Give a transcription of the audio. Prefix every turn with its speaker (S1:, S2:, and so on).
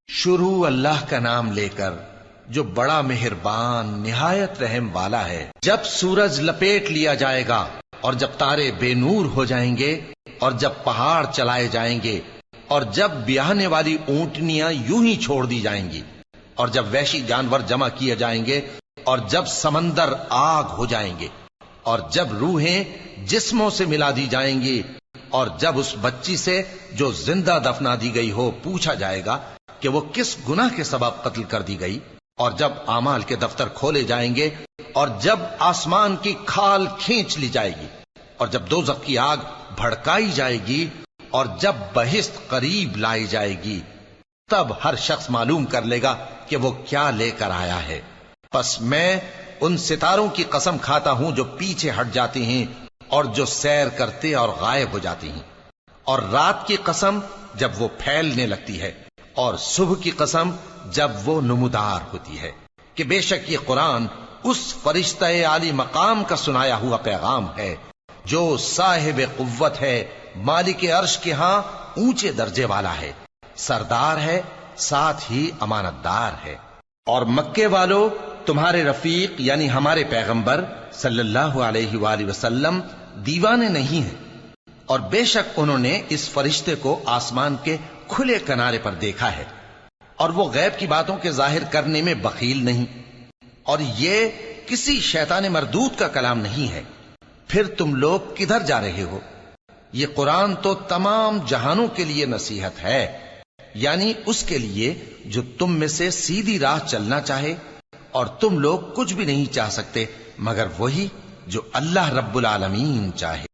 S1: شروع اللہ کا نام لے کر جو بڑا مہربان نہایت رحم والا ہے۔ جب سورج لپیٹ لیا جائے گا اور جب تارے بے نور ہو جائیں گے اور جب پہاڑ چلائے جائیں گے اور جب بیاہنے والی اونٹنیاں یوں ہی چھوڑ دی جائیں گی اور جب وحشی جانور جمع کیے جائیں گے اور جب سمندر آگ ہو جائیں گے اور جب روحیں جسموں سے ملا دی جائیں گی اور جب اس بچی سے جو زندہ دفنا دی گئی ہو پوچھا جائے گا کہ وہ کس گناہ کے سبب قتل کر دی گئی، اور جب اعمال کے دفتر کھولے جائیں گے اور جب آسمان کی کھال کھینچ لی جائے گی اور جب دوزخ کی آگ بھڑکائی جائے گی اور جب بہشت قریب لائی جائے گی، تب ہر شخص معلوم کر لے گا کہ وہ کیا لے کر آیا ہے۔ پس میں ان ستاروں کی قسم کھاتا ہوں جو پیچھے ہٹ جاتی ہیں اور جو سیر کرتے اور غائب ہو جاتی ہیں، اور رات کی قسم جب وہ پھیلنے لگتی ہے، اور صبح کی قسم جب وہ نمودار ہوتی ہے، کہ بے شک یہ قرآن اس فرشتہ عالی مقام کا سنایا ہوا پیغام ہے جو صاحب قوت ہے، مالک عرش کے ہاں اونچے درجے والا ہے، سردار ہے، ساتھ ہی امانت دار ہے۔ اور مکے والو، تمہارے رفیق یعنی ہمارے پیغمبر صلی اللہ علیہ وآلہ وسلم دیوانے نہیں ہیں، اور بے شک انہوں نے اس فرشتے کو آسمان کے کھلے کنارے پر دیکھا ہے، اور وہ غیب کی باتوں کے ظاہر کرنے میں بخیل نہیں، اور یہ کسی شیطان مردود کا کلام نہیں ہے۔ پھر تم لوگ کدھر جا رہے ہو؟ یہ قرآن تو تمام جہانوں کے لیے نصیحت ہے، یعنی اس کے لیے جو تم میں سے سیدھی راہ چلنا چاہے، اور تم لوگ کچھ بھی نہیں چاہ سکتے مگر وہی جو اللہ رب العالمین چاہے۔